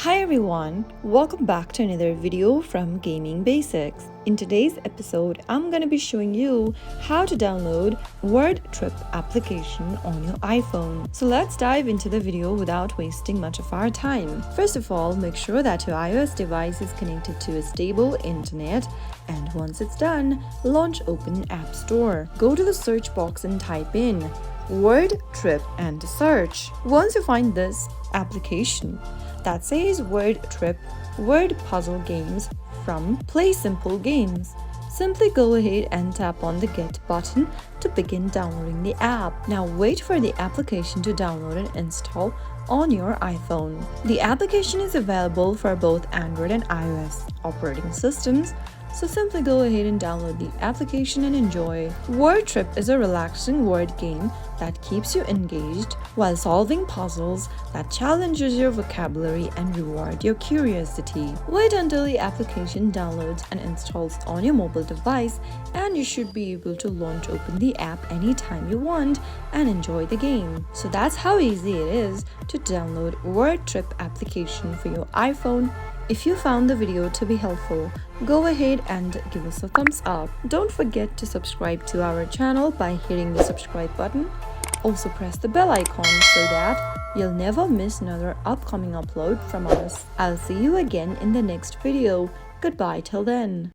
Hi everyone, welcome back to another video from Gaming Basics. In today's episode, I'm going to be showing you how to download Word Trip application on your iPhone. So let's dive into the video without wasting much of our time. First of all, make sure that your iOS device is connected to a stable internet, and once it's done, launch open App Store. Go to the search box and type in Word Trip and search. Once you find this application that says Word Trip Word Puzzle Games from Play Simple Games, simply go ahead and tap on the Get button to begin downloading the app. Now wait for the application to download and install on your iPhone. The application is available for both Android and iOS operating systems, so simply go ahead and download the application and enjoy. Word Trip is a relaxing word game that keeps you engaged while solving puzzles that challenges your vocabulary and reward your curiosity. Wait until the application downloads and installs on your mobile device, and you should be able to launch open the app anytime you want and enjoy the game. So that's how easy it is to download Word Trip application for your iPhone. If you found the video to be helpful, go ahead and give us a thumbs up. Don't forget to subscribe to our channel by hitting the subscribe button. Also press the bell icon so that you'll never miss another upcoming upload from us. I'll see you again in the next video. Goodbye till then.